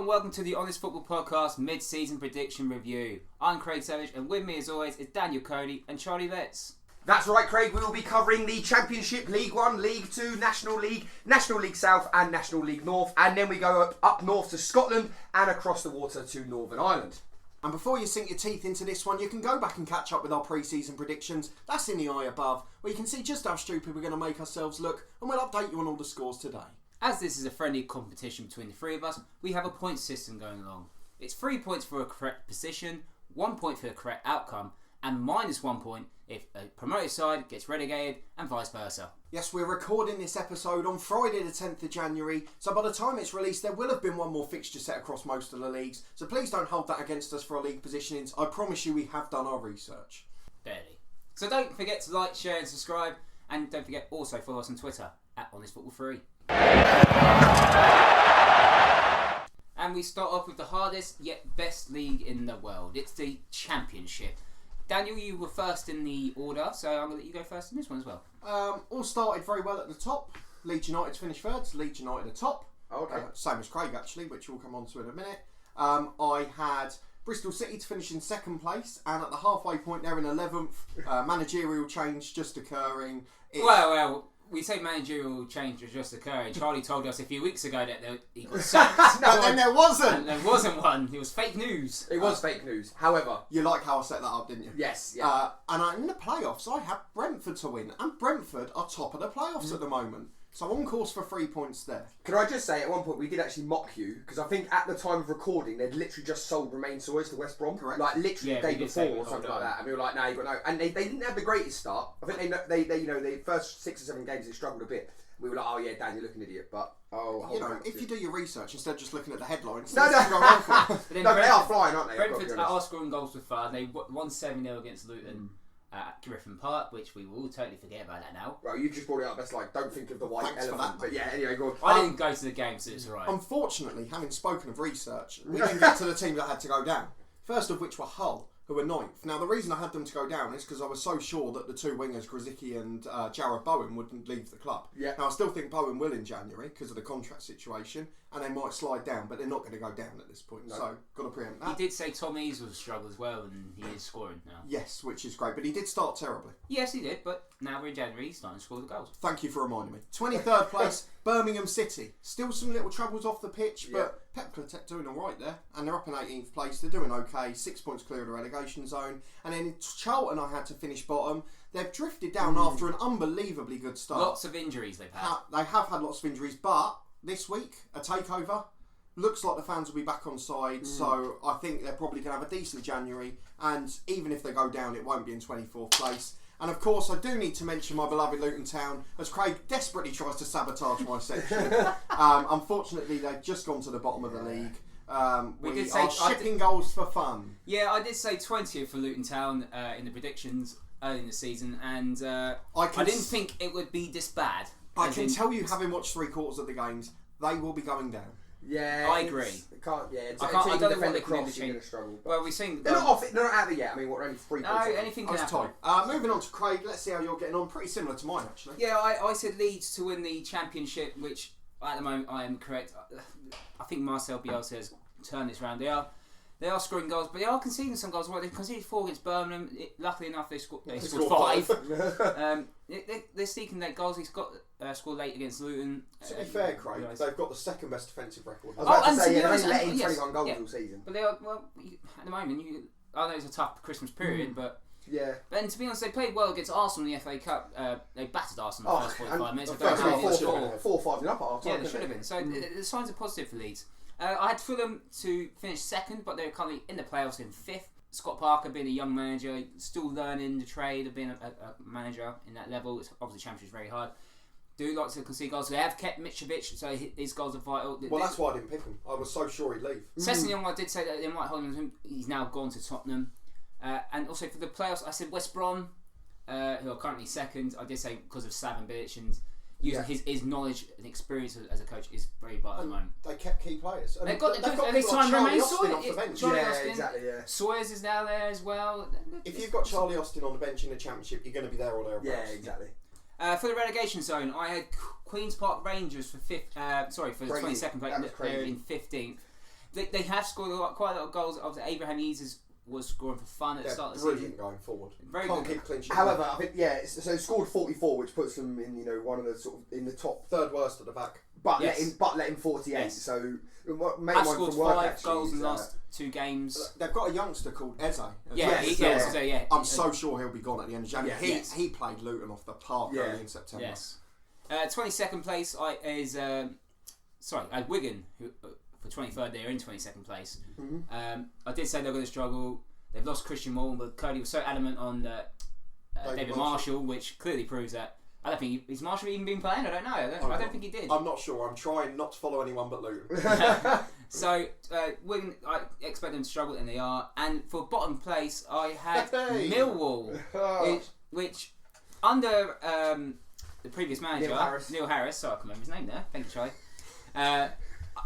welcome to the Honest Football Podcast mid-season prediction review. I'm Craig Savage, and with me as always is Daniel Cody and Charlie Vetts. That's right, Craig. We will be covering the Championship, League 1, League 2, National League South and National League North. And then we go up north to Scotland and across the water to Northern Ireland. And before you sink your teeth into this one, you can go back and catch up with our pre-season predictions. That's in the eye above, where you can see just how stupid we're going to make ourselves look, and we'll update you on all the scores today. As this is a friendly competition between the three of us, we have a point system going along. It's 3 points for a correct position, 1 point for the correct outcome, and minus 1 point if a promoted side gets relegated, and vice versa. Yes, we're recording this episode on Friday the 10th of January, so by the time it's released there will have been one more fixture set across most of the leagues, so please don't hold that against us for our league positionings. I promise you we have done our research. Barely. So don't forget to like, share and subscribe, and don't forget also follow us on Twitter at HonestFootball3. And we start off with the hardest yet best league in the world. It's the Championship. Daniel, you were first in the order, so I'm going to let you go first in this one as well. All started very well at the top. Leeds United finished third, Leeds United at top. Okay. Same as Craig actually, which we'll come on to in a minute. I had Bristol City to finish in second place, and at the halfway point they're in 11th. Managerial change just occurring. Well, we say managerial change was just occurring. Charlie told us a few weeks ago that he got sacked. No, then there wasn't. And there wasn't one. It was fake news. It was fake news. However, You like how I set that up, didn't you? yes, yeah. In the playoffs, I had Brentford to win, and Brentford are top of the playoffs at the moment. So on course for 3 points there. Can I just say, at one point we did actually mock you, because I think at the time of recording they'd literally just sold Romain Sawyers to West Brom. Correct. Like literally Yeah, the day we did say before we or something hold like on. that. And we were like, no, you got no. And they didn't have the greatest start. I think the first 6 or 7 games they struggled a bit. We were like, oh yeah, Dan, you look an idiot. But If you do your research instead of just looking at the headlines, No. that's what I'm going for. But then No, but they are flying, aren't they? Brentford are scoring goals with fun. They won 7-0 against Luton at Griffin Park, which we will totally forget about that now. Well, you just brought it up. That's like, don't think of the white Thanks for elephant. that. But yeah, anyway, go on. I didn't go to the game, so it's alright. Unfortunately, having spoken of research, we didn't get to the teams that had to go down. First of which were Hull, who were 9th. Now, the reason I had them to go down is because I was so sure that the two wingers, Grzycki and Jarrod Bowen, wouldn't leave the club. Yeah. Now, I still think Bowen will in January because of the contract situation, and they might slide down, but they're not going to go down at this point. No. So, got to preempt He that. did say Tom Eaves was a struggle as well, and he is scoring now. Yes, which is great, but he did start terribly. Yes, he did, but now we're in January, he's starting to score the goals. Thank you for reminding me. 23rd place, Birmingham City. Still some little troubles off the pitch, but Pep Clotet doing all right there. And they're up in 18th place. They're doing okay. 6 points clear of the relegation zone. And then Charlton, I had to finish bottom. They've drifted down after an unbelievably good start. Lots of injuries they've had. They have had lots of injuries, but this week, a takeover. Looks like the fans will be back on side, so I think they're probably going to have a decent January. And even if they go down, it won't be in 24th place. And of course, I do need to mention my beloved Luton Town, as Craig desperately tries to sabotage my section. Unfortunately, they've just gone to the bottom of the league. We did say- are shipping goals for fun. Yeah, I did say 20th for Luton Town in the predictions early in the season, and I didn't think it would be this bad. I can tell you, having watched 3/4 of the games, they will be going down. Yeah, I agree. It can't. Yeah, I don't know what defend they the can do cross, to you're change. going to struggle. Well, we've seen... They're not off it. They're not out of it yet. I mean, what? Only 3 No, points. anything I can was happen. tight. Moving on to Craig, let's see how you're getting on. Pretty similar to mine, actually. Yeah, I said Leeds to win the Championship, which at the moment I am correct. I think Marcel Bielsa has turned this round. They are scoring goals, but they are conceding some goals. Well, they conceded 4 against Birmingham. Luckily enough, they scored 5. They're sneaking their goals. He's got scored late against Luton. To be fair, Craig, they've got the second best defensive record. I was about and to to say, be they've honest, only let in yes, 21 goals yeah. all season. But they are, well, at the moment, I know it's a tough Christmas period, but Yeah. and to be honest, they played well against Arsenal in the FA Cup. They battered Arsenal in the first 45 minutes. The I don't first know half how they 4-5 scored. up at half time. Yeah, they should have been. So the signs are positive for Leeds. I had Fulham to finish second, but they're currently in the playoffs in 5th. Scott Parker being a young manager, still learning the trade of being a manager in that level. It's obviously Championship is very hard. Do like to concede goals. They have kept Mitrovic, so his goals are vital. Well, that's why I didn't pick him. I was so sure he'd leave. Sessegnon, I did say that they might hold him. He's now gone to Tottenham. And also for the playoffs, I said West Brom, who are currently second. I did say because of Slaven Bilic and using his knowledge and experience as a coach is very vital at the moment. They kept key players. And They've got people they like signed Charlie Romain Austin off the Sawyers. bench. Charlie Yeah, Austin. exactly, yeah. Sawyers is now there as well. If you've got Charlie Austin on the bench in the Championship, you're going to be there or thereabouts. Yeah, exactly. For the relegation zone, I had Queen's Park Rangers for 22nd place. That was They're crazy. in 15th. They have scored quite a lot of goals. Obviously, Abraham Eases was scoring for fun at the start of the season. Brilliant going forward. Very Can't good. keep clean sheet. However, I think so scored 44, which puts them in one of the sort of in the top. Third worst at the back. But Yes. let him 48. Yes. So I've scored 5 goals in the last 2 games. They've got a youngster called Eze. Yeah. I'm so sure he'll be gone at the end of January. Yes. He played Luton off the park early in September. Yes. 22nd place is I had Wigan who, for 23rd. They're in 22nd place. Mm-hmm. I did say they're going to struggle. They've lost Christian Morton, but Cody was so adamant on David Marshall, which clearly proves that. I don't think is Marshall even been playing. I don't know. I don't think he did. I'm not sure. I'm trying not to follow anyone but Luton. So Wigan, I expect them to struggle, and they are. And for bottom place, I had Millwall, which under the previous manager Neil Harris. Sorry, I can't remember his name there. Thank you, Charlie.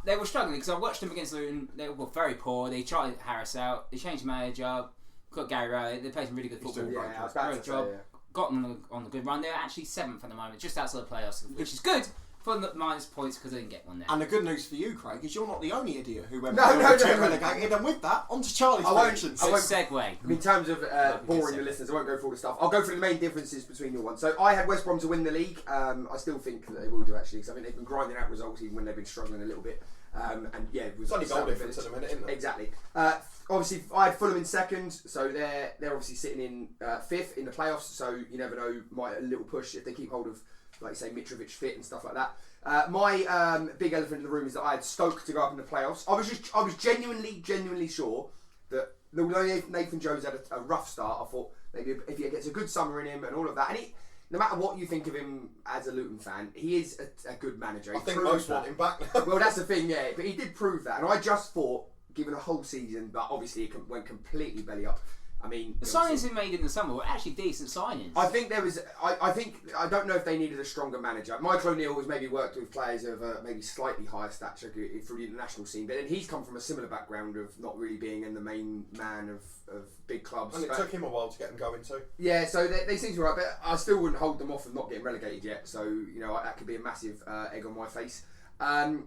They were struggling because I watched them against Luton. They were very poor. They tried Harris out. They changed manager. Got Gary Rowley. They played some really good football. Great job. Got them on a good run. They're actually 7th at the moment, just outside the playoffs, which is good for the minus points because they didn't get one there. And the good news for you, Craig, is you're not the only idiot who went relegated. And with that, on to Charlie's predictions. I won't segue. In terms of boring the listeners, I won't go through all the stuff. I'll go through the main differences between your ones. So I had West Brom to win the league. I still think that they will do actually, because I think they've been grinding out results even when they've been struggling a little bit. It's only goal difference at the minute, isn't it? Exactly. Obviously, I had Fulham in 2nd, so they're obviously sitting in 5th in the playoffs. So you never know, might a little push if they keep hold of, like you say, Mitrovic fit and stuff like that. My big elephant in the room is that I had Stoke to go up in the playoffs. I was genuinely sure that although Nathan Jones had a rough start, I thought maybe if he gets a good summer in him and all of that, and no matter what you think of him as a Luton fan, he is a good manager. I think most want him back now. Well, that's the thing, yeah. But he did prove that, and I just thought, given a whole season, but obviously it went completely belly up. I mean, the signings he made in the summer were actually decent signings. I think there was. I don't know if they needed a stronger manager. Michael O'Neill has maybe worked with players of maybe slightly higher stature through the international scene, but then he's come from a similar background of not really being in the main man of big clubs. And it took him a while to get them going too. Yeah, so they seem to be right, but I still wouldn't hold them off of not getting relegated yet. So that could be a massive egg on my face. I'd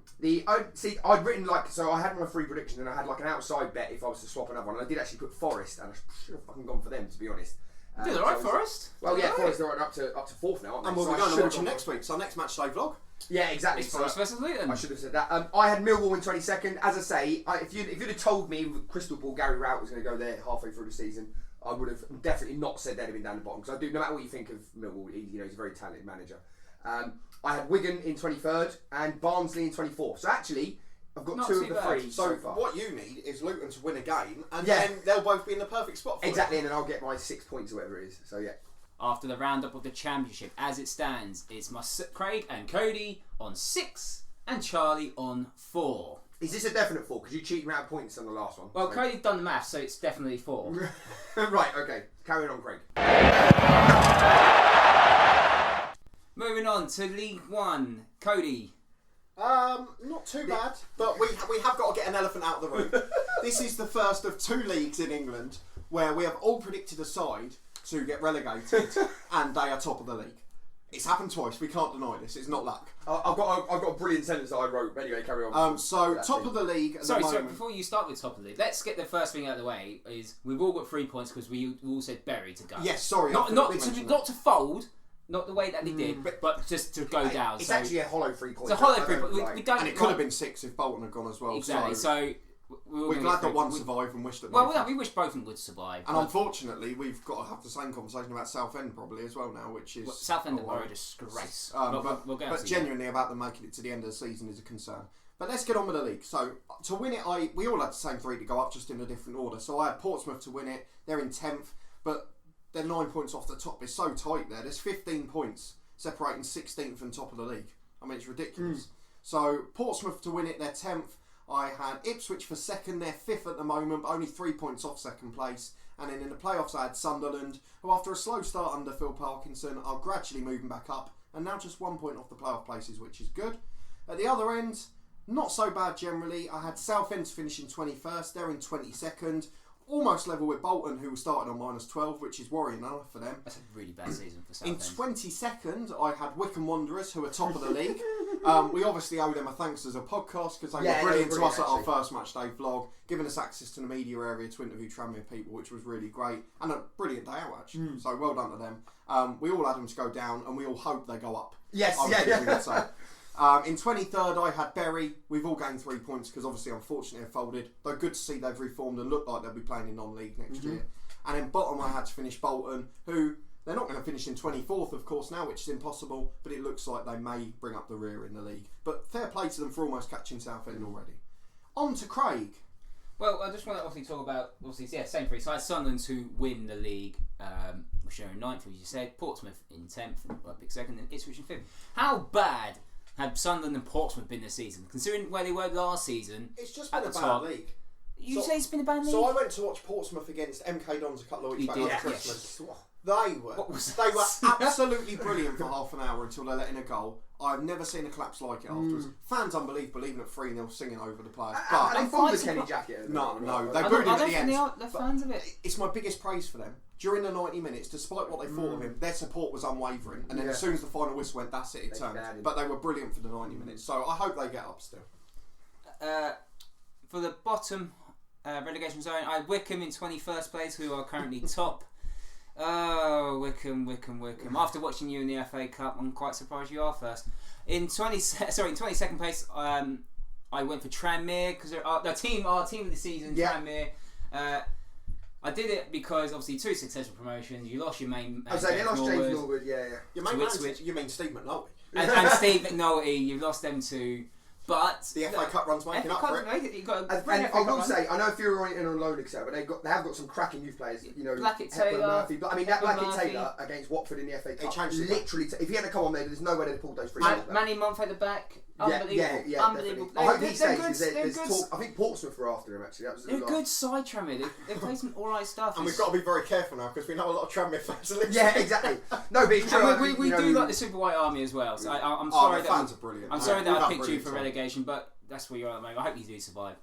written I had my free prediction and I had like an outside bet if I was to swap another one, and I did actually put Forest, and I should have fucking gone for them, to be honest. Did alright, Forest? Well, yeah, Forest are up to 4th now, aren't they? And we'll be going to watch them next week, so next match day vlog. Yeah, exactly. It's Forest versus Luton. I should have said that. I had Millwall in 22nd. As I say, if you'd have told me with Crystal Ball Gary Rowett was going to go there halfway through the season, I would have definitely not said they'd have been down the bottom, because I do. No matter what you think of Millwall, he's a very talented manager. I had Wigan in 23rd and Barnsley in 24th. So actually, I've got Not 2 too of the bad. 3 So so far. what you need is Luton to win a game, and Yeah. then they'll both be in the perfect spot for Exactly, it. and then I'll get my 6 points or whatever it is. So yeah. After the roundup of the Championship, as it stands, it's Craig and Cody on 6 and Charlie on 4. Is this a definite 4? Because you cheated me out of points on the last one. Well, so. Cody's done the maths, so it's definitely 4. Right, okay. Carry on, Craig. Moving on to League 1. Cody. Not too bad, but we have got to get an elephant out of the room. This is the first of 2 leagues in England where we have all predicted a side to get relegated, and they are top of the league. It's happened twice. We can't deny this. It's not luck. I've got a brilliant sentence that I wrote. Anyway, carry on. Top of the league at Sorry, the moment. before you start with top of the league, let's get the first thing out of the way. Is we've all got 3 points because we all said Bury to go. Yes, sorry. Not to fold, not the way that they did, but just to go down. It's actually a hollow 3 points. It's a hollow 3 points. We don't. And it could have been 6 if Bolton had gone as well. Exactly. So we're glad that one survived and wished that. We wish both of them would survive. And unfortunately, we've got to have the same conversation about Southend probably as well now, which is Southend are a disgrace. But genuinely about them making it to the end of the season is a concern. But let's get on with the league. So to win it, we all had the same 3 to go up, just in a different order. So I had Portsmouth to win it. They're in 10th, but they're 9 points off the top. It's so tight there. There's 15 points separating 16th and top of the league. I mean, it's ridiculous. So Portsmouth to win it, they're 10th. I had Ipswich for 2nd, they're 5th at the moment, but only 3 points off 2nd place. And then in the playoffs I had Sunderland, who after a slow start under Phil Parkinson are gradually moving back up, and now just 1 point off the playoff places, which is good. At the other end, not so bad generally. I had Southend finishing 21st, they're in 22nd. Almost level with Bolton, who started on -12, which is worrying enough for them. That's a really bad season for In Southend. 22nd, I had Wycombe Wanderers, who are top of the league. We obviously owe them a thanks as a podcast because they Yeah, were brilliant they to were us at our actually. first match day vlog, giving us access to the media area to interview Tranmere people, which was really great and a brilliant day out actually. So well done to them. We all had them to go down, and we all hope they go up. Yes, I yeah. would say. In 23rd, I had Bury. We've all gained 3 points because obviously, unfortunately, they're folded. Though good to see they've reformed and look like they'll be playing in non-league next year. And then bottom, I had to finish Bolton, who they're not going to finish in 24th, of course, now, which is impossible. But it looks like they may bring up the rear in the league. But fair play to them for almost catching Southend already. On to Craig. Well, I just want to obviously talk about, same three sides. Sunderland who win the league, which are in 9th, as you said. Portsmouth in 10th, and pick 2nd, and Ipswich in 5th. How bad have Sunderland and Portsmouth been this season? Considering where they were last season, It's just been at a the bad top. league. You say it's been a bad league? So I went to watch Portsmouth against MK Dons a couple of weeks You back did, after yes. Christmas. What was They were that? absolutely brilliant for half an hour until they let in a goal. I've never seen a collapse like it afterwards. Fans unbelievable, even at 3-0 singing over the players. Are But they fond of fight Kenny some- Jackett? no, they I booed him don't at the think end. they are. They're But fans of it. it's my biggest praise for them. During the 90 minutes, despite what they thought of him, their support was unwavering. And then as soon as the final whistle went, that's it, it They turned. banned him. But they were brilliant for the 90 minutes. So I hope they get up still. For the bottom relegation zone, I had Wickham in 21st place, who are currently top. Oh, Wickham. After watching you in the FA Cup, I'm quite surprised you are first. In 22nd place, I went for Tranmere because they're our team of the season. Yeah. Tranmere. I did it because obviously 2 successful promotions. You lost your main. I was saying they lost James Norwood, Norwood, yeah. You To mean, Ipswich. you mean Steve McNulty? and Steve McNulty. You've lost them too. But The FA Cup run's making up for it. You've got And I will say, I know if you're on loan, etc., but they have got some cracking youth players. You know, Blackett Hepburn Taylor. Murphy. But I mean, that Hepburn Blackett Murphy. Taylor against Watford in the FA Cup, changed the game. literally. If he hadn't come on there, there's no way they'd pulled those 3 goals back. Manny Monf at the back. Unbelievable. Yeah, Unbelievable. definitely. I hope he They're stays. good. 'Cause They're there's good. talk. I think Portsmouth were after him actually. That was They're a good side, Tranmere. They've played some alright stuff. And we've got to be very careful now because we know a lot of Tranmere fans are listening. Yeah, exactly. No, but it's true. And we do like the Super White Army as well. So I'm sorry the that fans are brilliant. I'm sorry We've that I had picked you brilliant for time. relegation, but that's where you are at the moment. I hope you do survive.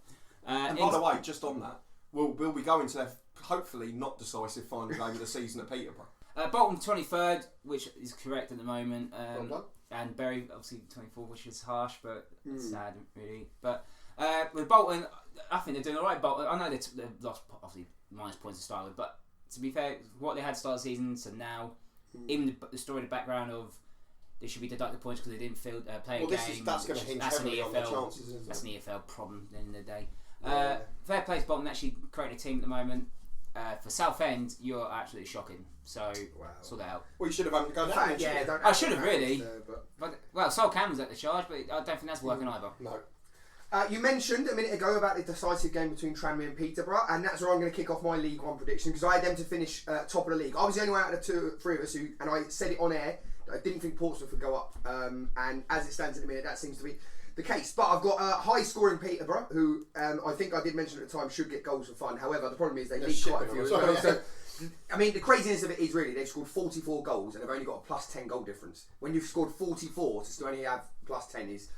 And by the way, just on that, we'll be going to their hopefully not decisive final game of the season at Peterborough. Bolton 23rd, which is correct at the moment. Well done. And Bury obviously 24th, which is harsh, but sad really. But with Bolton, I think they're doing alright. Bolton, I know they've lost obviously minus points to start with, but to be fair, what they had to start the season to now, even the story in the background of they should be deducted points because they didn't play a game. That's going to hinge heavily on their chances, isn't That's it? an EFL problem at the end of the day. Yeah. Fair play to Bolton, actually creating a team at the moment. For Southend, you're absolutely shocking. So sort that out. Well, you should have had to go down. Yeah, I should have really. But But well, Sol Cameron's at the charge, but I don't think that's working either. No. you mentioned a minute ago about the decisive game between Tranmere and Peterborough, and that's where I'm going to kick off my League One prediction because I had them to finish top of the league. I was the only one out of the 3 of us who, and I said it on air, I didn't think Portsmouth would go up, and as it stands at the minute, that seems to be the case. But I've got high scoring Peterborough, who I think I did mention at the time should get goals for fun. However, the problem is they leak quite a few as well. So, I mean, the craziness of it is really they've scored 44 goals and they've only got a plus 10 goal difference. When you've scored 44 to still only have plus 10 is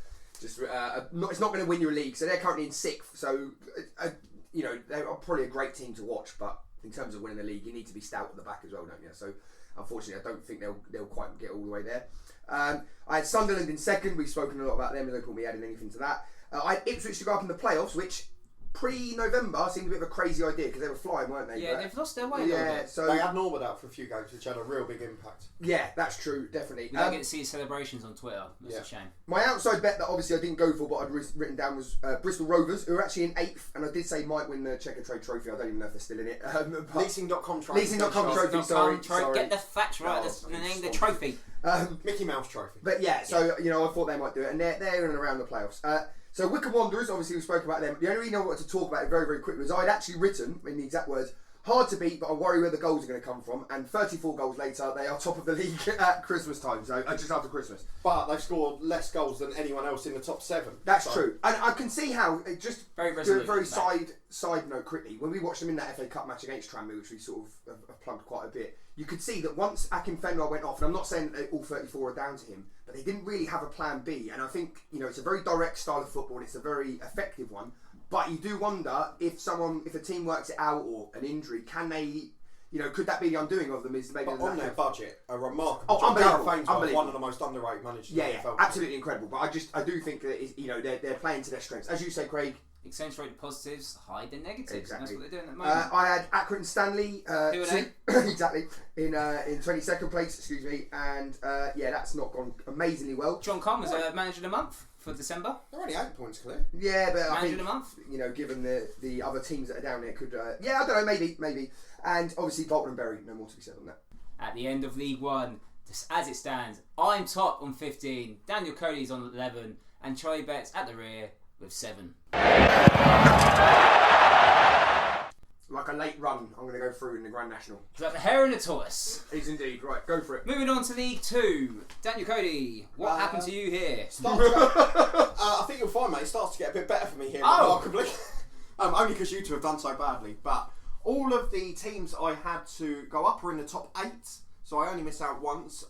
just it's not going to win you a league. So they're currently in 6th. So you know they're probably a great team to watch, but in terms of winning the league, you need to be stout at the back as well, don't you? So unfortunately, I don't think they'll quite get all the way there. I had Sunderland in 2nd. We've spoken a lot about them. There's no point me adding anything to that. I had Ipswich to go up in the playoffs, which pre-November seemed a bit of a crazy idea because they were flying, weren't they? Yeah, But, they've lost their way. yeah, so They had Norwood out for a few games, which had a real big impact. yeah, that's true, definitely. We don't get to see his celebrations on Twitter. That's Yeah. a shame. My outside bet that obviously I didn't go for, but I'd written down was Bristol Rovers, who are actually in 8th, and I did say might win the Checker Trade Trophy. I don't even know if they're still in it. But Leasing.com trophy. Leasing.com trophy, sorry. Get the facts right. Oh, That's the name of the sorry. trophy. Mickey Mouse trophy. But yeah, so you know, I thought they might do it, and they're in and around the playoffs. So Wycombe Wanderers, obviously we spoke about them. The only reason I wanted to talk about it very, very quickly was I'd actually written, in the exact words, hard to beat, but I worry where the goals are going to come from. And 34 goals later, they are top of the league at Christmas time, so just after Christmas. But they've scored less goals than anyone else in the top 7. That's true, and I can see how it just Very do a resolute very at the back. side note quickly. When we watched them in that FA Cup match against Tranmere, which we sort of have plugged quite a bit, you could see that once Akin Fenway went off, and I'm not saying that all 34 are down to him, but they didn't really have a plan B. And I think it's a very direct style of football, and it's a very effective one. But you do wonder if a team works it out or an injury, can they? could that be the undoing of them? Is maybe But on their budget, a remarkable. unbelievable. Gareth Ainsworth, Unbelievable. one of the most underrated managers. in the EFL. Absolutely incredible. But I do think that they're playing to their strengths, as you say, Craig. Accentuate the positives, hide the negatives. Exactly. That's what they're doing at the moment. I had Accrington Stanley exactly in 22nd place, excuse me, and that's not gone amazingly well. John Conn was manager of the month for December. They're only 8 points clear. Yeah, but I Manager think of the month. given the other teams that are down there, could I don't know, maybe, and obviously Bolton and Bury, no more to be said on that. At the end of League One, just as it stands, I'm top on 15. Daniel Cody's on 11, and Charlie Betts at the rear with 7. Like a late run, I'm going to go through in the Grand National. Is that the hare and the tortoise? Is indeed, right, go for it. Moving on to League 2. Daniel Cody, what happened to you here? I think you'll find, mate, it starts to get a bit better for me here, remarkably. Only because you two have done so badly. But all of the teams I had to go up are in the top 8, so I only missed out once.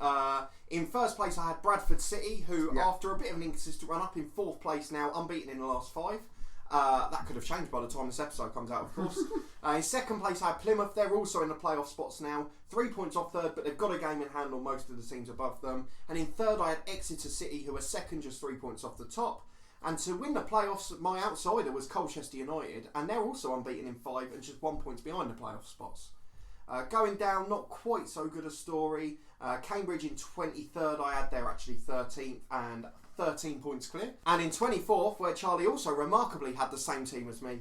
In first place, I had Bradford City, who, after a bit of an inconsistent run up, in 4th place now, unbeaten in the last 5. That could have changed by the time this episode comes out, of course. In 2nd place, I had Plymouth. They're also in the playoff spots now. 3 points off 3rd, but they've got a game in hand on most of the teams above them. And in 3rd, I had Exeter City, who are 2nd, just 3 points off the top. And to win the playoffs, my outsider was Colchester United, and they're also unbeaten in 5 and just 1 point behind the playoff spots. Going down, not quite so good a story. Cambridge in 23rd, I had there actually 13th and 13 points clear. And in 24th, where Charlie also remarkably had the same team as me,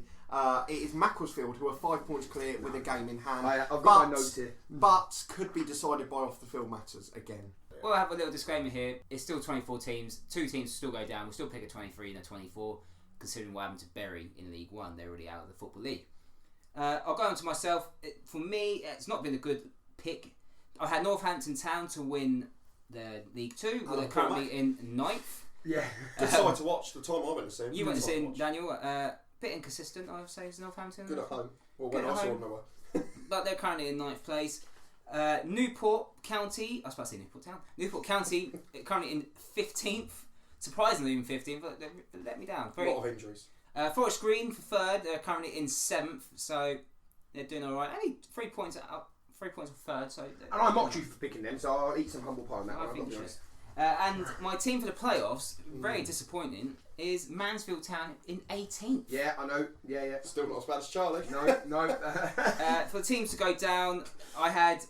it is Macclesfield, who are 5 points clear with a game in hand. I've got my notes here. But could be decided by off the field matters again. Well, I have a little disclaimer here. It's still 24 teams. 2 teams still go down. We'll still pick a 23 and a 24, considering what happened to Bury in League 1. They're already out of the Football League. I'll go on to myself. For me, it's not been a good pick. I had Northampton Town to win the League 2, but they're currently in 9th. Yeah. Good side to watch the time I went to see. You went to see him, Daniel. Bit inconsistent, I would say, is Northampton. Good at home. Well, when I saw them, they were. But they're currently in 9th place. Newport County, I was about to say Newport Town. Newport County currently in 15th. Surprisingly in 15th, but they let me down. A lot of injuries. Forest Green for 3rd. They're currently in 7th, so they're doing all right. Only 3 points up. 3 points for 3rd. So. And I mocked you for picking them, so I'll eat some humble pie on that one. I'll be honest. And my team for the playoffs, very disappointing, is Mansfield Town in 18th. Yeah, I know. Yeah. Still not as bad as Charlie. No. For the teams to go down, I had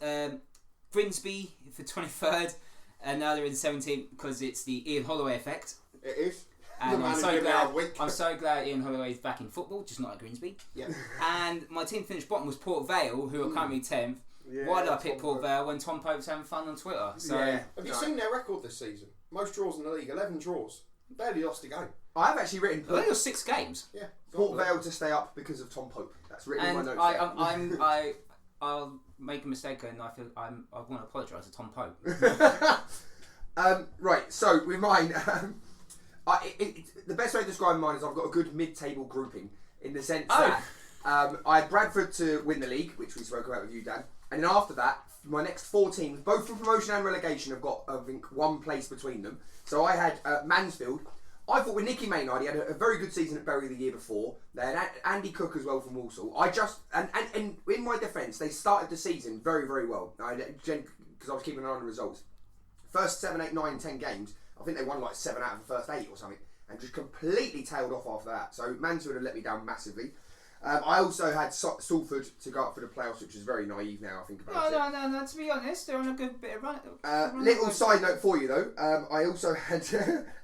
Grimsby for 23rd, and now they're in 17th because it's the Ian Holloway effect. It is. And I'm so glad Ian Holloway is back in football, just not at Grimsby. Yeah. And my team finished bottom was Port Vale, who are currently 10th. Yeah, why did I pick Port Vale when Tom Pope's having fun on Twitter? So Have you seen their record this season? Most draws in the league, 11 draws. Barely lost a game. I have actually written only got 6 games. Yeah. Port Vale to stay up because of Tom Pope. That's written in my notes. I'll make a mistake and I want to apologise to Tom Pope. Right, so with mine, the best way to describe mine is I've got a good mid-table grouping in the sense that I had Bradford to win the league, which we spoke about with you, Dan, and then after that, my next 4 teams, both for promotion and relegation, have got I think 1 place between them. So I had Mansfield. I thought with Nicky Maynard, he had a very good season at Bury the year before. They had Andy Cook as well from Walsall. And in my defence, they started the season very, very well. Because I was keeping an eye on the results. First 7, 8, 9, 10 games, I think they won like 7 out of the first 8 or something, and just completely tailed off after that. So Mansfield had let me down massively. I also had Salford to go up for the playoffs, which is very naive now. I think about it. No. To be honest, they're on a good bit of run. Little side note for you though. I also had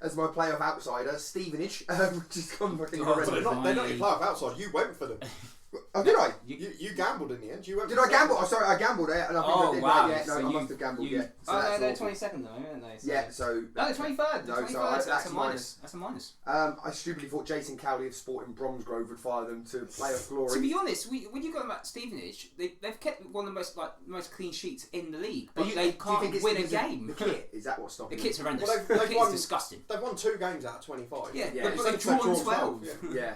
as my playoff outsider Stevenage, which is gone fucking horrendous. They're not your playoff outside. You went for them. Oh, did I? You gambled in the end. You went. Did I gamble? Oh, sorry, I gambled it, and I think I did. Wow. Yeah, no, So I must have gambled. Yeah. So they're 22nd though, aren't they? So. Yeah. So. No, they're 23rd. No, 23rd. so That's a minus. That's a minus. I stupidly thought Jason Cowley of Sporting Bromsgrove would fire them to playoff glory. To be honest, when you got about Stevenage, they've kept one of the most clean sheets in the league, but they can't win a game. The kit is that what's stopping? The kit's horrendous. Well, the kit is disgusting. They've won 2 games out of 25. Yeah, Yeah. but they've drawn 12. Yeah.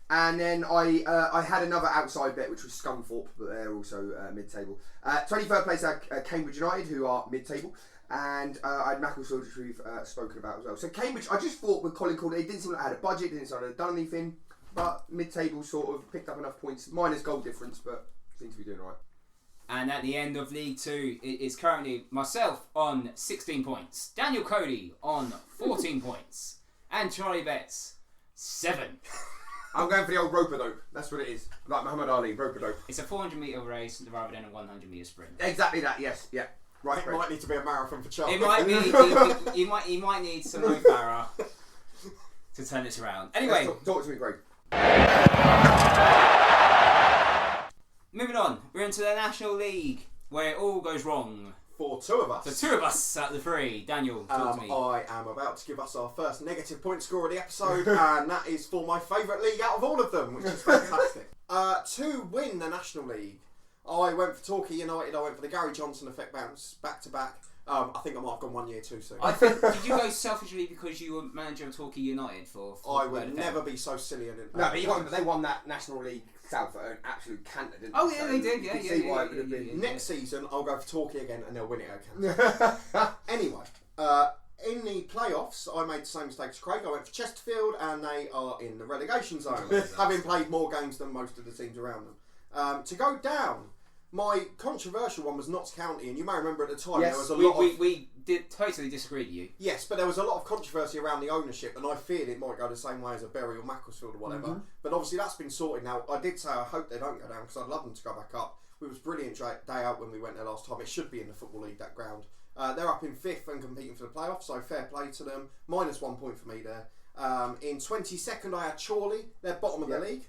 And then I had another outside bet, which was Scunthorpe, but they're also mid-table. 23rd place I had Cambridge United, who are mid-table, and I had Macclesfield, which we've spoken about as well. So Cambridge, I just thought with Colin Calder, it didn't seem like I had a budget, didn't seem like I'd done anything, but mid-table sort of picked up enough points, minus goal difference, but seemed to be doing all right. And at the end of League 2, it's currently myself on 16 points, Daniel Cody on 14 points, and Charlie Betts 7. I'm going for the old rope-a-dope. That's what it is. Like Muhammad Ali, rope-a-dope. It's a 400-metre race rather than a 100-metre sprint. Exactly that. Yes. Yeah. Right. It might need to be a marathon for Charlie. It might be. He might need some Mo Farah to turn this around. Anyway, talk to me, Greg. Moving on, we're into the National League where it all goes wrong. For two of us. The 2 of us out of the 3. Daniel, talk to me. I am about to give us our first negative point score of the episode, and that is for my favourite league out of all of them, which is fantastic. To win the National League, I went for Torquay United, I went for the Gary Johnson effect bounce back to back. I think I might have gone 1 year too soon. Did you go selfishly because you were manager of Torquay United for I would never be so silly and no, but they won that National League South at an absolute canter, didn't they? Oh yeah, they did. You can see why it would have been. Next season, I'll go for Torquay again, and they'll win it again. Anyway, in the playoffs, I made the same mistake as Craig. I went for Chesterfield, and they are in the relegation zone, having played more games than most of the teams around them. To go down, my controversial one was Notts County, and you may remember at the time there was a lot of... We did totally disagree with you. Yes, but there was a lot of controversy around the ownership, and I feared it might go the same way as a Bury or Macclesfield or whatever. Mm-hmm. But obviously that's been sorted now. I did say I hope they don't go down because I'd love them to go back up. It was a brilliant day out when we went there last time. It should be in the Football League, that ground. They're up in 5th and competing for the playoffs, so fair play to them. -1 point for me there. In 22nd I had Chorley. They're bottom of the league,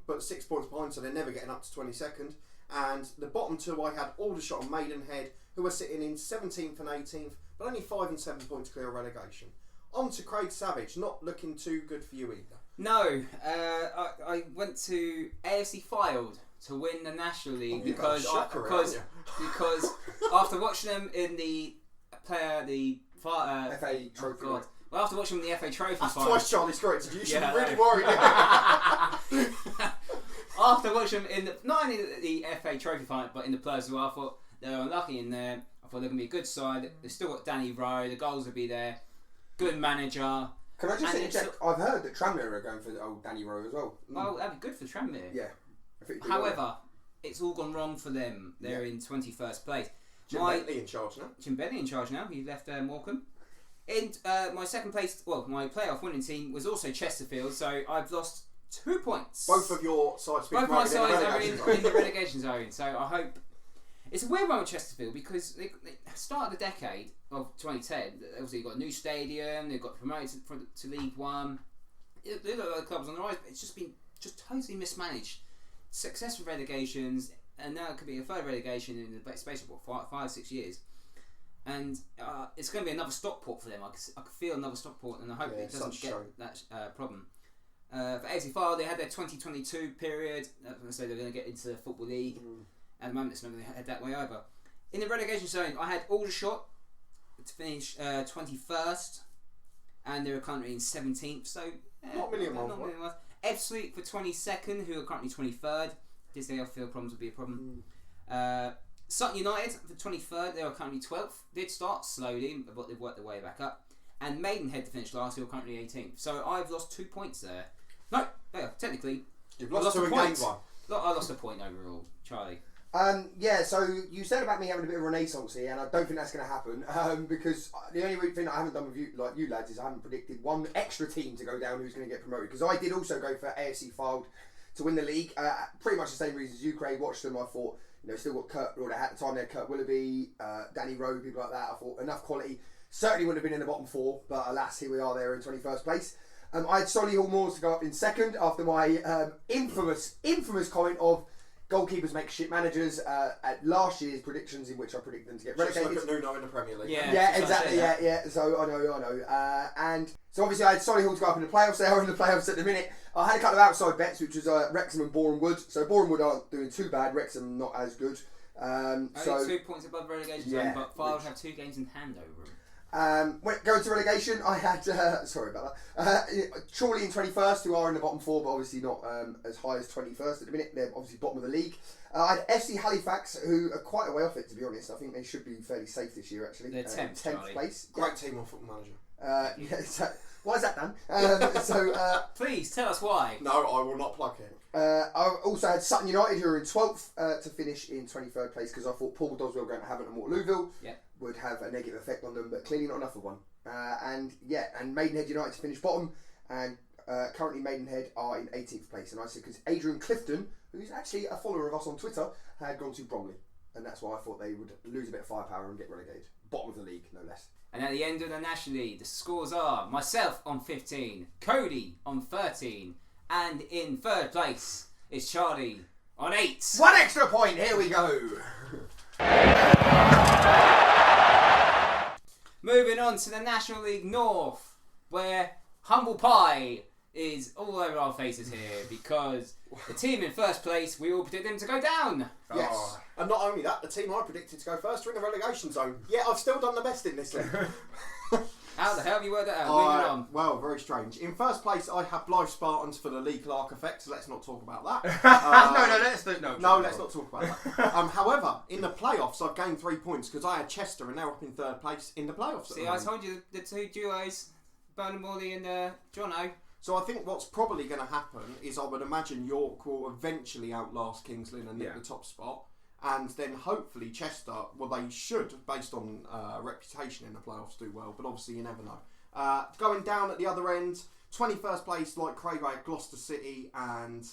but 6 points behind, so they're never getting up to 22nd. And the bottom 2 I had Aldershot and Maidenhead, who are sitting in 17th and 18th, but only 5 and 7 points clear of relegation. On to Craig Savage, not looking too good for you either. No, I went to AFC Fylde to win the National League because after watching them in the FA Trophy. Oh God. Well, after watching them in the FA Trophy That's final, twice Charlie's corrected you. You should be really worried. After watching them in not only the FA Trophy final, but in the players as well, I thought they were unlucky in there. I thought they're going to be a good side. They've still got Danny Rowe. The goals will be there. Good manager. Can I just interject? I've heard that Tranmere are going for the old Danny Rowe as well. Well, that'd be good for Tranmere. Yeah. However, it's all gone wrong for them. They're in 21st place. Jim Bentley in charge now. Jim Bentley in charge now. He left Morecambe. In my second place, my playoff winning team was also Chesterfield. So I've lost 2 points. Both of your sides. Both my sides are in the relegation zone. So I hope. It's a weird one with Chesterfield because they started the decade of 2010. Obviously, they've got a new stadium. They've got promoted to League One. They look like clubs on the rise, but it's just been totally mismanaged. Successful relegations, and now it could be a third relegation in the space of what, 5-6 years. And it's going to be another Stockport for them. I could feel another Stockport, and I hope it doesn't get that problem. For AFC Fylde, they had their 2022 period. So they're going to get into the Football League. At the moment, it's not going to head that way either. In the relegation zone, I had Aldershot to finish 21st, and they were currently in 17th. So not million miles. Ebbsfleet for 22nd, who are currently 23rd. Did say off-field problems would be a problem. Sutton United for 23rd, they are currently 12th. Did start slowly, but they've worked their way back up. And Maidenhead to finish last, who are currently 18th. So I've lost 2 points there. No, technically. You've lost 2 and gained 1. I lost a point overall, Charlie. So you said about me having a bit of renaissance here, and I don't think that's going to happen because the only thing that I haven't done with you lads is I haven't predicted one extra team to go down who's going to get promoted, because I did also go for AFC Fylde to win the league, pretty much the same reasons you, Craig. Watched them, I thought, still got Kurt, or at the time they had Kurt Willoughby, Danny Rowe, people like that. I thought enough quality, certainly wouldn't have been in the bottom 4, but alas, here we are there in 21st place. I had Solihull Moors to go up in 2nd after my infamous comment of goalkeepers make shit managers at last year's predictions, in which I predicted them to get relegated. Just look at Nuno in the Premier League. Yeah, exactly. Yeah. So I know. And so obviously I had Solihull to go up in the playoffs. They are in the playoffs at the minute. I had a couple of outside bets, which was Wrexham and Boreham Wood. So Boreham Wood aren't doing too bad. Wrexham not as good. Only 2 points above relegation zone, but Fylde have 2 games in hand over them. When going to relegation, I had sorry about that. Chorley in 21st, who are in the bottom 4, but obviously not as high as 21st at the minute. They're obviously bottom of the league. I had FC Halifax, who are quite a way off it, to be honest. I think they should be fairly safe this year, actually. They're 10th place. Great team on Football Manager. Why is that, Dan? Please tell us why. No, I will not plug him. I also had Sutton United, who were in 12th, to finish in 23rd place because I thought Paul Doswell going to Havant and Waterlooville would have a negative effect on them, but clearly not enough of one. And Maidenhead United to finish bottom, and currently Maidenhead are in 18th place. And I said because Adrian Clifton, who's actually a follower of us on Twitter, had gone to Bromley, and that's why I thought they would lose a bit of firepower and get relegated. Bottom of the league, no less. And at the end of the National League, the scores are myself on 15, Cody on 13, and in third place is Charlie on 8. One extra point, here we go. Moving on to the National League North, where Humble Pie is all over our faces here because the team in first place, we all predict them to go down. Yes. Oh. And not only that, the team I predicted to go first are in the relegation zone. Yeah, I've still done the best in this league. How the hell have you worked that out? Moving on. Well, very strange. In first place, I have Blythe Spartans for the Lee Clark effect, so let's not talk about that. Let's not talk about that. However, in the playoffs, I've gained 3 points because I had Chester and they're up in third place in the playoffs. See, I told you the two duos, Burnham Morley and Jono. So I think what's probably going to happen is I would imagine York will eventually outlast Kings Lynn and nick the top spot. And then hopefully Chester, well they should, based on reputation in the playoffs, do well. But obviously you never know. Going down at the other end, 21st place like Craig, I had Gloucester City, and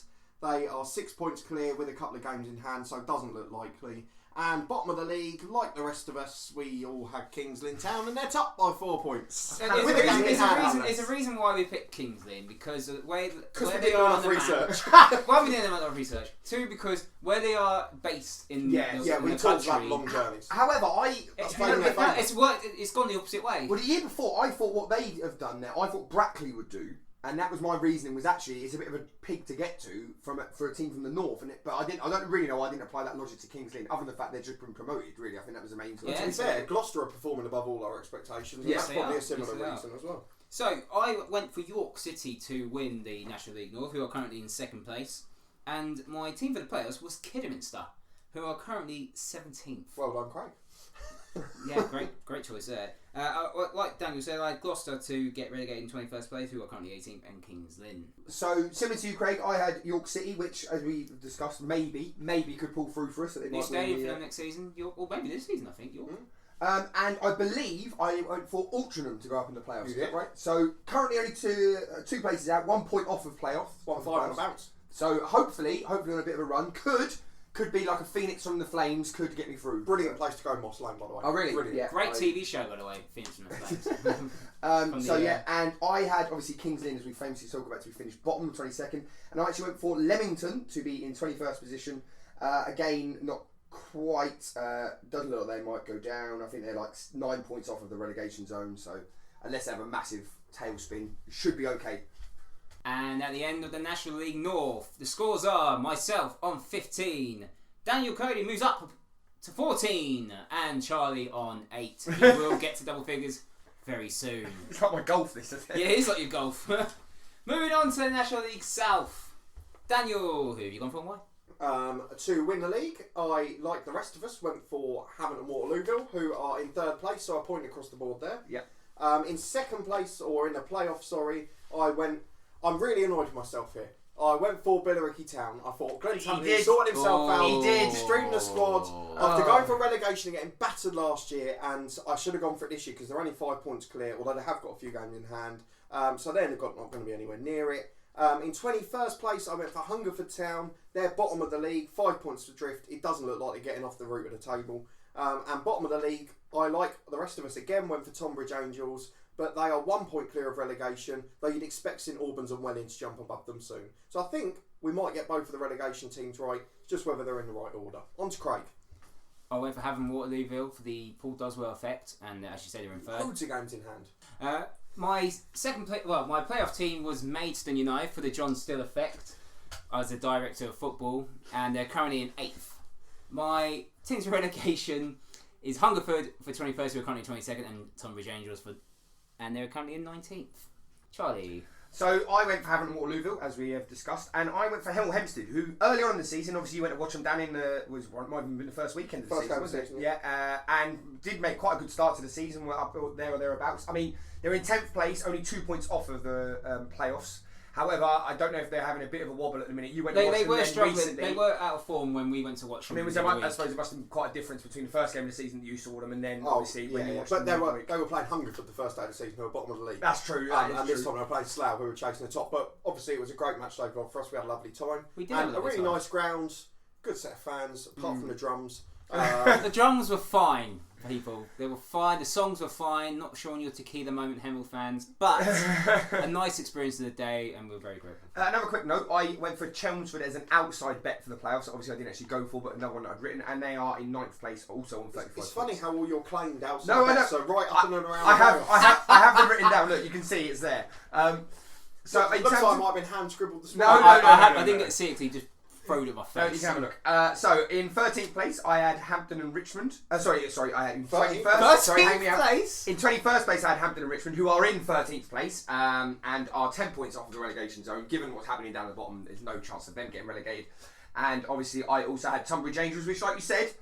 they are 6 points clear with a couple of games in hand, so it doesn't look likely. And bottom of the league, like the rest of us, we all had Kings Lynn Town, and they're top by 4 points. It's a reason why we picked Kings Lynn, because the way we did enough research. Why we did enough research. 2, because where they are based in we the talked country. about long journeys. However, it's worked. It's gone the opposite way. Well, the year before, I thought what they have done now, I thought Brackley would do. And that was my reasoning. Was actually it's a bit of a pig to get to for a team from the north, but I don't really know. I didn't apply that logic to Kings Lynn, other than the fact they've just been promoted. Really, I think that was the main. To be fair, Gloucester are performing above all our expectations. Yes, that's probably a similar reason as well. So I went for York City to win the National League North, who are currently in second place, and my team for the playoffs was Kidderminster, who are currently 17th. Well done, Craig. Yeah, great choice there. Like Daniel said, I had Gloucester to get relegated in 21st place, who are currently 18th, and Kings Lynn. So, similar to you, Craig, I had York City, which, as we discussed, maybe could pull through for us. New stadium for them next season, York, or maybe this season, I think, York. And I believe I went for Altrincham to go up in the playoffs. You did? Right? So, currently only two places out, 1 point off of playoffs. 1-5 on a bounce. So, hopefully on a bit of a run, could be like a phoenix from the flames, could get me through. Brilliant place to go, Moss Lane, by the way. Oh, really? Brilliant. Yeah. Great TV show, by the way, Phoenix from the Flames. And I had, obviously, Kings Lynn, as we famously talk about, to be finished bottom, 22nd. And I actually went for Leamington to be in 21st position. Again, not quite, doesn't look like they might go down. I think they're like 9 points off of the relegation zone, so unless they have a massive tailspin, it should be okay. And at the end of the National League North, the scores are myself on 15, Daniel Cody moves up to 14, and Charlie on 8. He will get to double figures very soon. It's like my golf, this, isn't it? Yeah, it's like your golf. Moving on to the National League South. Daniel, who have you gone for and why? To win the league, I, like the rest of us, went for Havant and Waterlooville, who are in third place, so I point across the board there. Yeah. In second place, or in the playoff, I'm really annoyed with myself here. I went for Billericay Town. I thought Glenn Tunney sorted himself out. He did. Streamed the squad. After going for relegation and getting battered last year, and I should have gone for it this year because they're only 5 points clear, although they have got a few games in hand. So they're not going to be anywhere near it. In 21st place, I went for Hungerford Town. They're bottom of the league, 5 points adrift. It doesn't look like they're getting off the route of the table. And bottom of the league, I, like the rest of us, again went for Tonbridge Angels. But they are 1 point clear of relegation, though you'd expect St Albans and Welling to jump above them soon. So I think we might get both of the relegation teams right, just whether they're in the right order. On to Craig. I went for Havant Waterlooville for the Paul Doswell effect, and as you said, they're in third. Loads of games in hand. My playoff team was Maidstone United for the John Still effect. I was the director of football, and they're currently in 8th. My team's relegation is Hungerford for 21st, who are currently 22nd, and Tonbridge Angels and they're currently in 19th. Charlie. So I went for Hampton Waterlooville, as we have discussed, and I went for Hemel Hempstead, who earlier on in the season, obviously you went to watch them down in the might have been the first weekend of the season, wasn't it? Yeah, and did make quite a good start to the season. We're up there or thereabouts. I mean, they're in 10th place, only 2 points off of the playoffs. However, I don't know if they're having a bit of a wobble at the minute. You went to watch them were struggling. recently. They were out of form when we went to watch them. I mean, I suppose there must have been quite a difference between the first game of the season that you saw them and then obviously when you watched them. But they were playing Hungerford the first day of the season, who were bottom of the league. That's true. And this time they were playing Slough, who were chasing the top. But obviously it was a great match overall for us. We had a lovely time. We did. And a really nice ground, good set of fans, apart from the drums. The drums were fine, people. They were fine. The songs were fine. Not showing your tequila moment, Hemel fans, but a nice experience of the day, and we're very grateful. Another quick note: I went for Chelmsford as an outside bet for the playoffs. Obviously, I didn't actually go for, but another one that I'd written, and they are in 9th place, also on 35. It's funny how all your claimed outside No, I know. bets are right up and around. I have them written down. Look, you can see it's there. So it looks like I might have been hand scribbled this No, morning. I didn't get to see it. He just throwed it in my face. No, you can have a look. So in 13th place, I had Hampton and Richmond. Sorry, I had in 21st. Sorry, hang me out. Place. In 21st place, I had Hampton and Richmond, who are in 13th place and are 10 points off of the relegation zone. Given what's happening down the bottom, there's no chance of them getting relegated. And obviously, I also had Tunbridge Angels, which, like you said,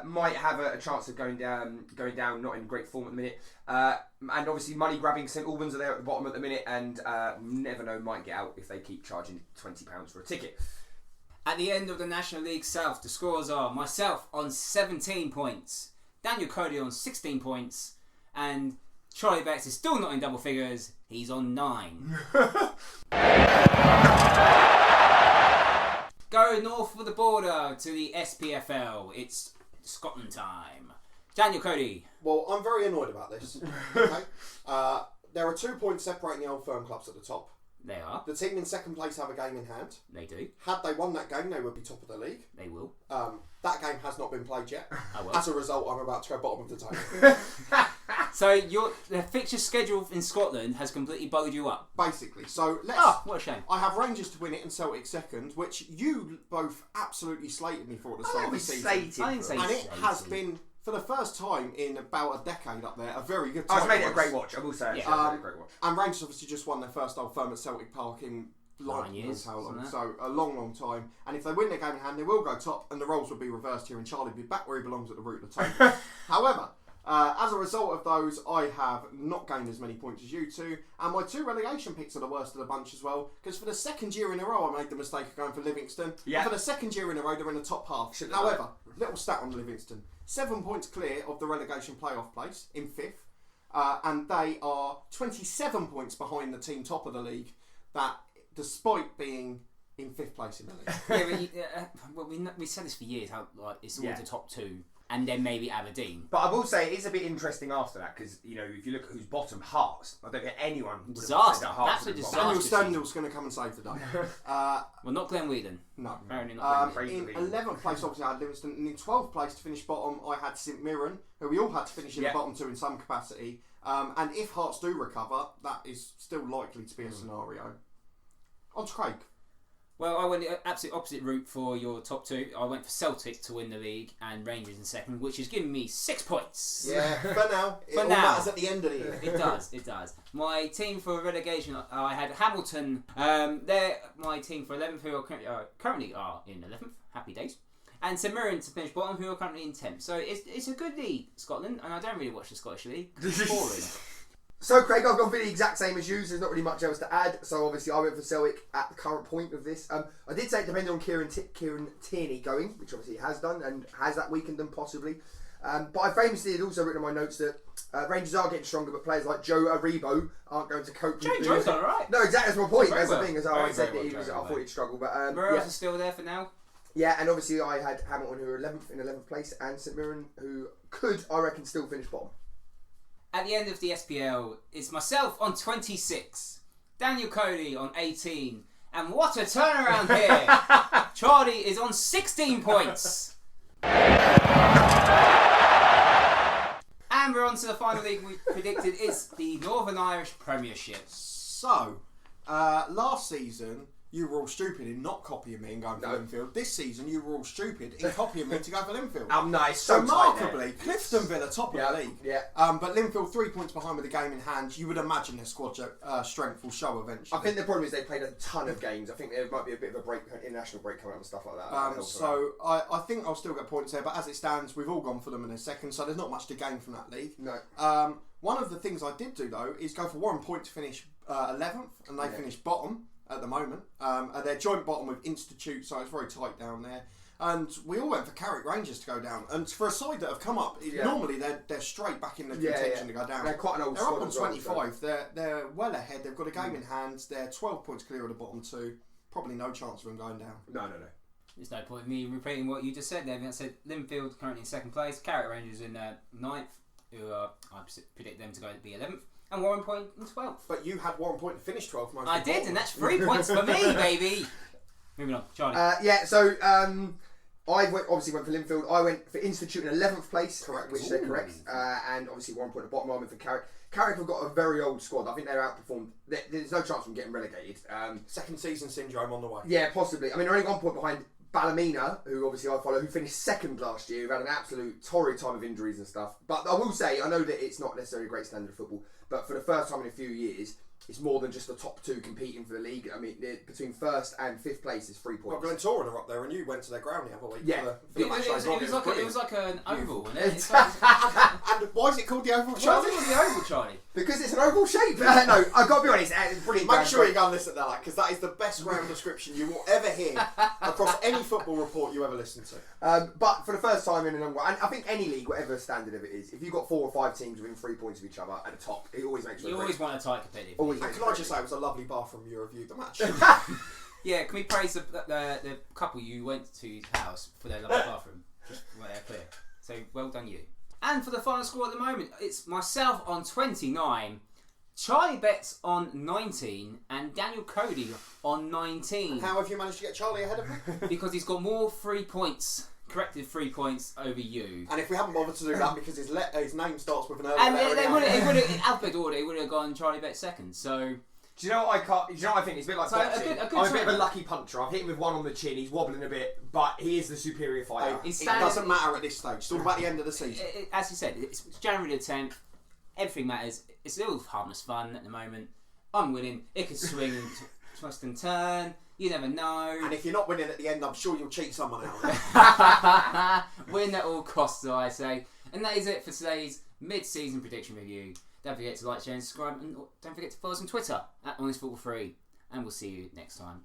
might have a chance of going down, not in great form at the minute. And obviously, money grabbing St Albans are there at the bottom at the minute, and never know, might get out if they keep charging £20 for a ticket. At the end of the National League South, the scores are myself on 17 points, Daniel Cody on 16 points, and Charlie Betts is still not in double figures. He's on 9. Go north of the border to the SPFL. It's Scotland time. Daniel Cody. Well, I'm very annoyed about this. Okay? There are 2 points separating the Old Firm clubs at the top. They are. The team in second place have a game in hand. They do. Had they won that game, they would be top of the league. They will. That game has not been played yet. I will. As a result, I'm about to go bottom of the table. So the fixture schedule in Scotland has completely bowed you up. Basically. So let's. Oh, what a shame. I have Rangers to win it and Celtic second, which you both absolutely slated me for at the start of the season. I didn't say And it slated. has been, for the first time in about a decade up there, a very good time. I've made it a great watch, I will say. Yeah. It's made it a great watch. And Rangers obviously just won their first Old Firm at Celtic Park in 9 years. How long? Isn't it? So a long time. And if they win their game in hand, they will go top, and the roles will be reversed here, and Charlie will be back where he belongs at the root of the table. However, as a result of those, I have not gained as many points as you two, and my 2 relegation picks are the worst of the bunch as well, because for the second year in a row I made the mistake of going for Livingston. Yeah. And for the second year in a row they're in the top half. However, little stat on Livingston. 7 points clear of the relegation playoff place in 5th, and they are 27 points behind the team top of the league, that despite being in 5th place in the league. We said this for years, how it's always the top 2, and then maybe Aberdeen. But I will say it is a bit interesting after that, because if you look at who's bottom, Hearts. I don't think anyone would have Disaster. said that Hearts That's a would have disaster. bottom. Daniel Stendhal's going to come and save the day. Well, not Glenn Whelan. No. Apparently not Glenn In Whelan. 11th place, obviously, I had Livingston. And in 12th place to finish bottom, I had St Mirren, who we all had to finish in the bottom 2 in some capacity. And if Hearts do recover, that is still likely to be a scenario. On to Craig. Well, I went the absolute opposite route for your top 2. I went for Celtic to win the league and Rangers in second, which has given me 6 points. Yeah, for now. For it now. all matters at the end of the year. It does. My team for relegation, I had Hamilton. They're my team for 11th, who are currently are in 11th. Happy days. And St Mirren to finish bottom, who are currently in 10th. So it's a good league, Scotland, and I don't really watch the Scottish league. It's boring. So, Craig, I've gone for the exact same as you, so there's not really much else to add. So, obviously, I went for Celtic at the current point of this. I did say it depended on Kieran Tierney going, which obviously he has done, and has that weakened them possibly. But I famously had also written in my notes that Rangers are getting stronger, but players like Joe Aribo aren't going to cope with Joe's done alright. No, exactly, that's my point. Very That's well. the thing, as I said that he was, I thought he'd struggle. But Burroughs is still there for now. yeah, and obviously I had Hamilton, who are 11th place, and St Mirren, who could, I reckon, still finish bottom. At the end of the SPL, it's myself on 26, Daniel Cody on 18, and what a turnaround here! Charlie is on 16 points. And we're on to the final league we predicted. It's the Northern Irish Premiership. So, last season, you were all stupid in not copying me and going for Linfield. This season, you were all stupid in copying me to go for Linfield. I'm nice. So remarkably, Clifton Villa top of the league. Yeah. But Linfield 3 points behind with the game in hand. You would imagine their squad strength will show eventually. I think the problem is they played a ton of games. I think there might be a bit of a break, international break coming up and stuff like that. I think I'll still get points there. But as it stands, we've all gone for them in a second. So there's not much to gain from that league. No. One of the things I did do though is go for Warren Point to finish 11th, and they finished bottom at the moment. And they're joint bottom with Institute, so it's very tight down there. And we all went for Carrick Rangers to go down. And for a side that have come up, normally they're straight back in the contention to go down. They're quite an old They're squad up on as well, 25. so. They're well ahead. They've got a game in hand. They're 12 points clear of the bottom two. Probably no chance of them going down. No. There's no point in me repeating what you just said there. I said Linfield currently in second place, Carrick Rangers in 9th, who I predict them to go to be 11th. And Warren Point in 12th. But you had Warren Point to finish 12th. I did, and that's 3 points for me, baby. Moving on, Charlie. I obviously went for Linfield. I went for Institute in 11th place, correct, which they're correct. And obviously 1 point at the bottom. I went for Carrick. Carrick have got a very old squad. I think they're outperformed. There's no chance of them getting relegated. Second season syndrome on the way. Yeah, possibly. I mean, they're only 1 point behind Ballymena, who obviously I follow, who finished second last year, who had an absolute torrid time of injuries and stuff. But I will say, I know that it's not necessarily a great standard of football, but for the first time in a few years, it's more than just the top two competing for the league. I mean, between first and fifth place is 3 points. Well, Glentoran are up there, and you went to their ground the other week. Yeah. For the match It was like an oval, wasn't it? And why is it called the oval, Charlie? Why is it called the oval, Charlie? Because it's an oval shape. No, I've got to be honest, it's brilliant. Make sure you go and listen to that, because that is the best ground description you will ever hear across any football report you ever listen to. But for the first time in a long while, and I think any league, whatever standard of it is, if you've got 4 or 5 teams within 3 points of each other at the top, it always makes You always want a tight competitive. Always. And can I just say, it was a lovely bathroom you reviewed the match. Yeah, can we praise the couple you went to his house for their lovely bathroom? Just clear. So well done you. And for the final score at the moment, it's myself on 29, Charlie Betts on 19, and Daniel Cody on 19. How have you managed to get Charlie ahead of me? Because he's got more 3 points, corrected 3 points over you. And if we haven't bothered to do that because his name starts with an early And letter, it would have, in alphabet order, it would have gone Charlie Betts second. So. Do you know what I think? It's a bit like So boxing. a good I'm a bit of a lucky puncher. I've hit him with one on the chin. He's wobbling a bit, but he is the superior fighter. it doesn't matter at this stage. It's all about the end of the season. As you said, it's January the 10th. Everything matters. It's a little harmless fun at the moment. I'm winning. It could swing and twist and turn. You never know. And if you're not winning at the end, I'm sure you'll cheat someone out. Win at all costs, I say. And that is it for today's mid-season prediction review. Don't forget to like, share and subscribe, and don't forget to follow us on Twitter @HonestFootball3, and we'll see you next time.